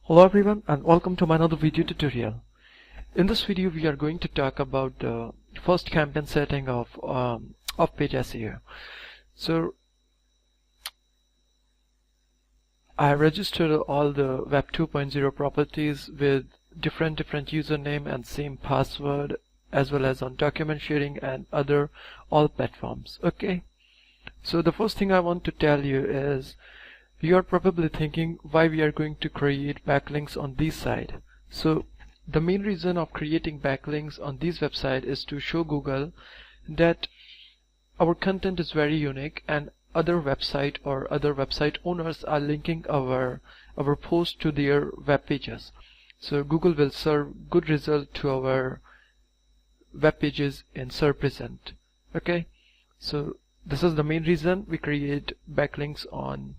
Hello everyone and welcome to my another video tutorial. In this video we are going to talk about the first campaign setting of off-page SEO. So I have registered all the Web 2.0 properties with different username and same password, as well as on document sharing and other all platforms. Okay, so the first thing I want to tell you is you are probably thinking why we are going to create backlinks on this side. So the main reason of creating backlinks on this website is to show Google that our content is very unique and other website or other website owners are linking our post to their web pages. So Google will serve good result to our web pages in search result. Okay, so this is the main reason we create backlinks on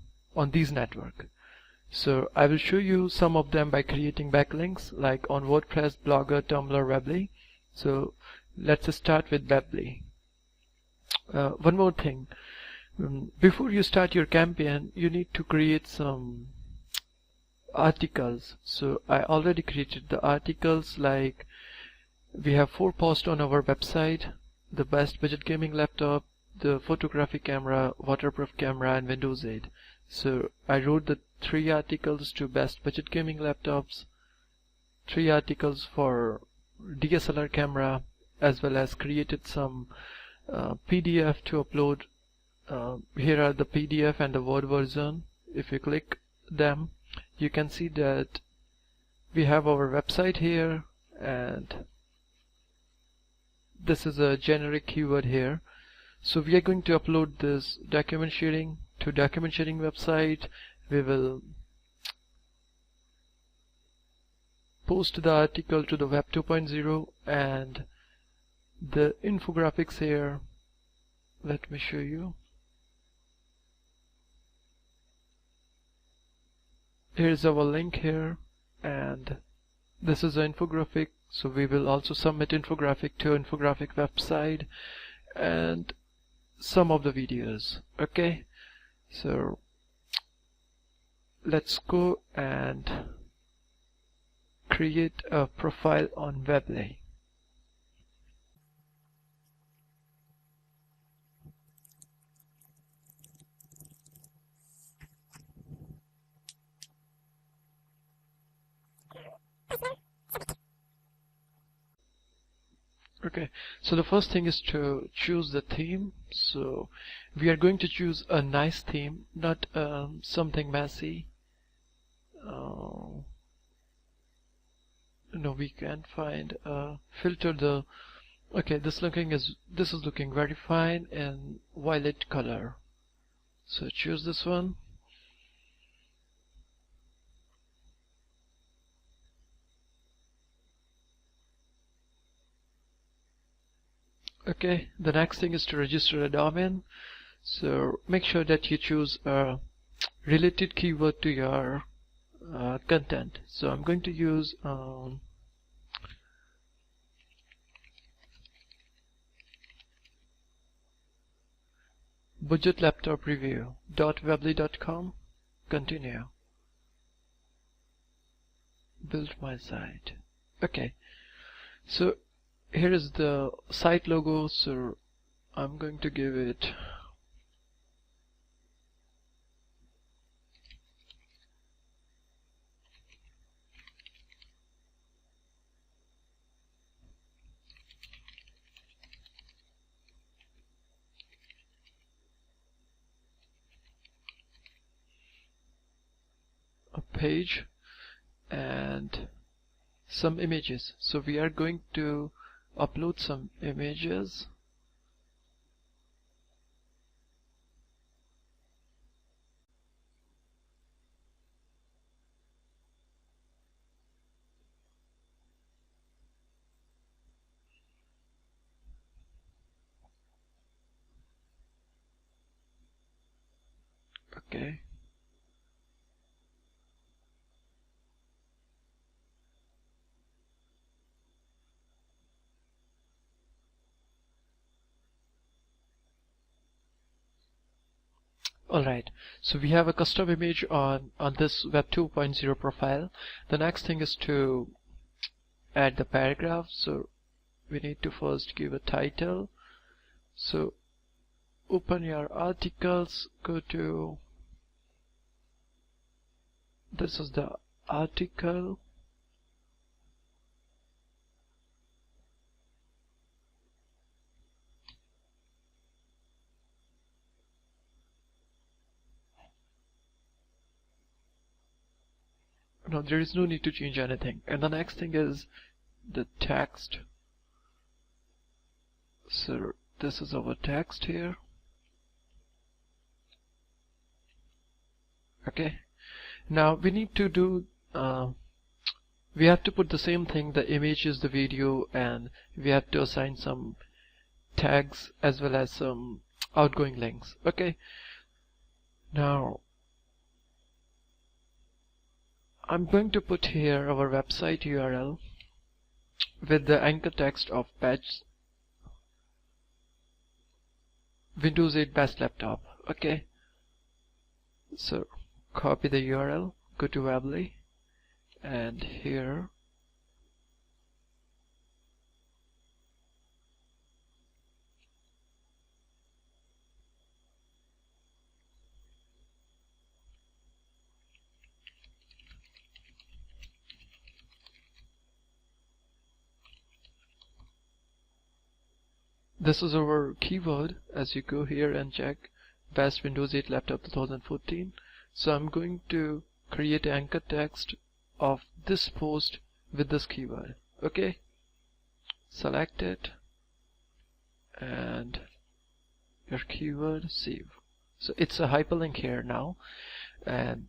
this network. So I will show you some of them by creating backlinks like on WordPress, Blogger, Tumblr, Weebly. So let's start with Weebly. One more thing, before you start your campaign you need to create some articles. So I already created the articles, like we have 4 posts on our website: the best budget gaming laptop, the photographic camera, waterproof camera, and Windows 8. So I wrote the 3 articles to best budget gaming laptops, 3 articles for DSLR camera, as well as created some PDF to upload. Here are the PDF and the Word version. If you click them, you can see that we have our website here, and this is a generic keyword here. So we are going to upload this document sharing to document sharing website. We will post the article to the Web 2.0 and the infographics here. Let me show you. Here's our link here, and this is an infographic. So we will also submit infographic to infographic website and some of the videos. Okay, so let's go and create a profile on Weebly. Okay, so the first thing is to choose the theme. So we are going to choose a nice theme, not something messy. No, we can't find filter the. Okay, this is looking very fine in violet color. So choose this one. Okay, the next thing is to register a domain. So make sure that you choose a related keyword to your content. So I'm going to use budget laptop review.weebly.com. Continue. Build my site. Okay, so here is the site logo. So I'm going to give it a page and some images. So we are going to upload some images. Okay, Alright, so we have a custom image on this Web 2.0 profile. The next thing is to add the paragraph. So we need to first give a title. So open your articles, go to, this is the article. No, there is no need to change anything. And the next thing is the text. So this is our text here. Okay, now we need to do we have to put the same thing, the images, the video, and we have to assign some tags as well as some outgoing links. Okay, now I'm going to put here our website URL with the anchor text of patch Windows 8 best laptop. Okay, so copy the URL, go to Weebly, and here this is our keyword. As you go here and check best Windows 8 laptop 2014. So I'm going to create an anchor text of this post with this keyword. Okay, select it and your keyword, save. So it's a hyperlink here now, and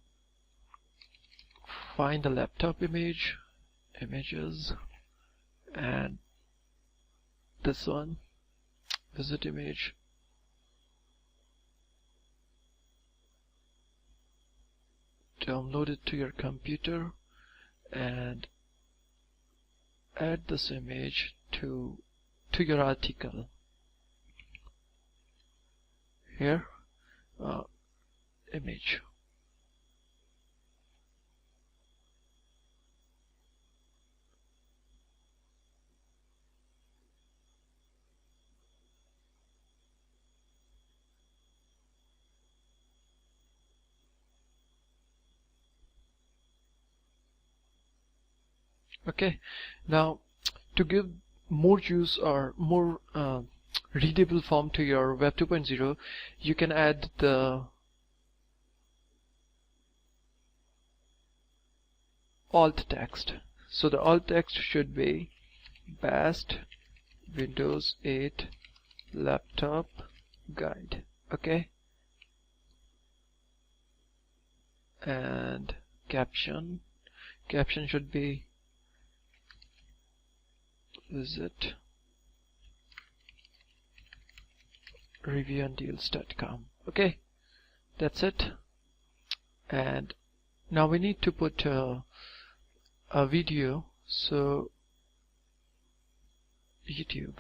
find the laptop image, images, and this one, visit image. Download it to your computer and add this image to your article. Here, image. Okay, now to give more use or more readable form to your Web 2.0, you can add the alt text. So the alt text should be best Windows 8 laptop guide. Okay, and caption should be visit reviewanddeals.com. Okay, that's it. And now we need to put a video. So YouTube.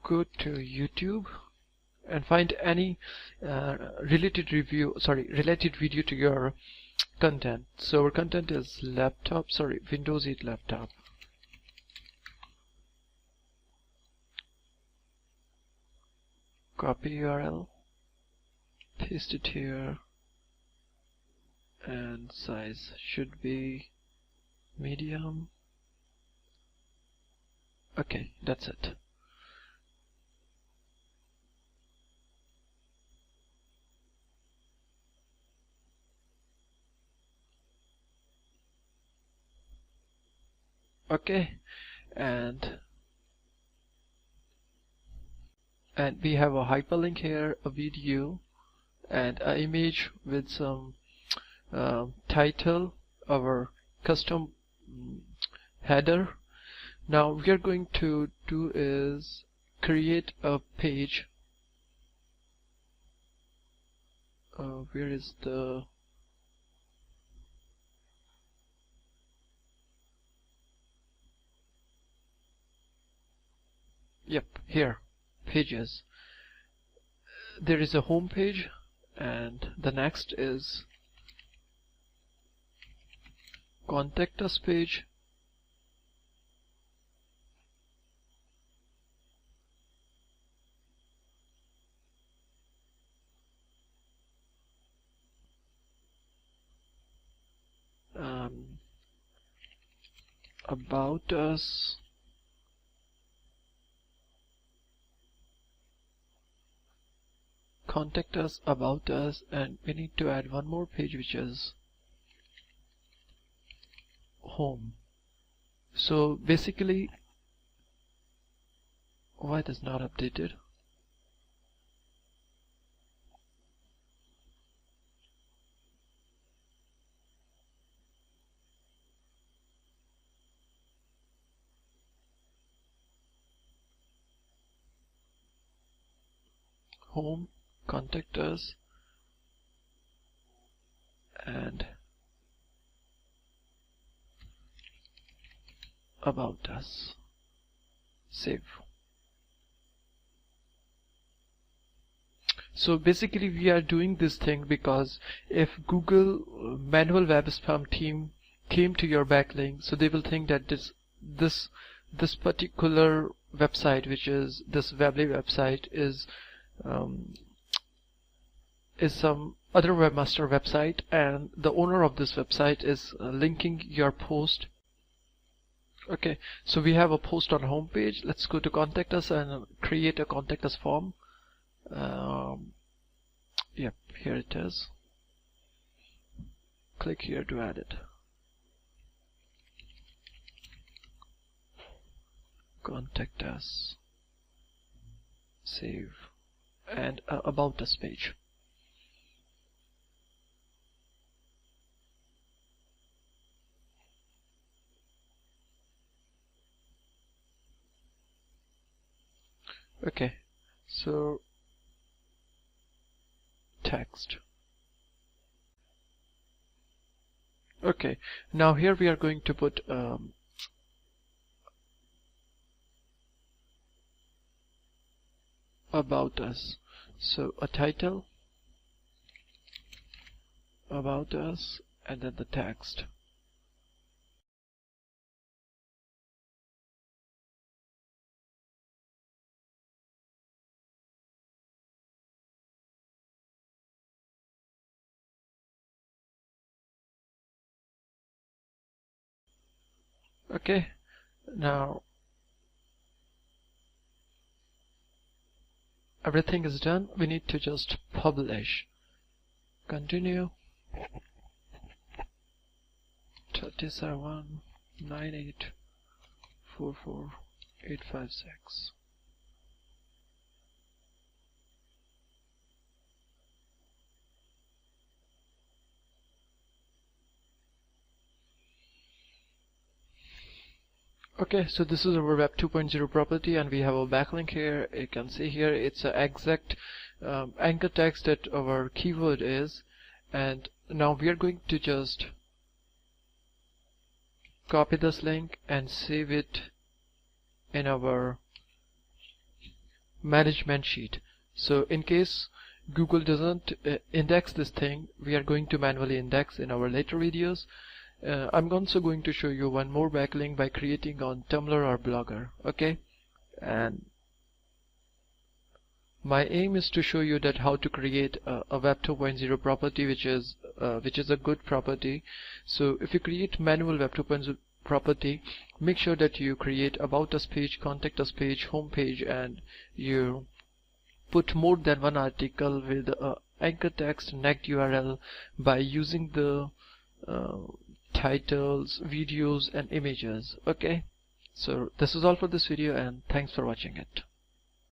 Go to YouTube and find any related video to your content. So our content is Windows 8 laptop. Copy URL, paste it here, and size should be medium. Okay, that's it. Okay, and we have a hyperlink here, a video, and an image with some title, our custom header. Now we are going to do is create a page. Where is the Yep, here, pages. There is a home page, and the next is contact us page. About us, contact us, about us, and we need to add one more page, which is home. So basically, why it is not updated? Home, contact us, and about us. Save. So basically we are doing this thing because if Google manual web spam team came to your backlink, so they will think that this particular website, which is this Weebly website, is some other webmaster website, and the owner of this website is linking your post. Okay, so we have a post on homepage. Let's go to contact us and create a contact us form. Yep, here it is. Click here to add it. Contact us, save, and about us page. Okay, so text. Okay, now here we are going to put about us. So a title, about us, and then the text. Okay, now everything is done. We need to just publish. Continue. 379844,856. Okay, so this is our Web 2.0 property, and we have a backlink here. You can see here it's an exact anchor text that our keyword is, and now we are going to just copy this link and save it in our management sheet. So in case Google doesn't index this thing, we are going to manually index in our later videos. I'm also going to show you one more backlink by creating on Tumblr or Blogger. Okay, and my aim is to show you that how to create a Web 2.0 property, which is a good property. So if you create manual Web 2.0 property, make sure that you create about us page, contact us page, home page, and you put more than one article with anchor text, next URL by using the titles, videos, and images. Okay, so this is all for this video, and thanks for watching it.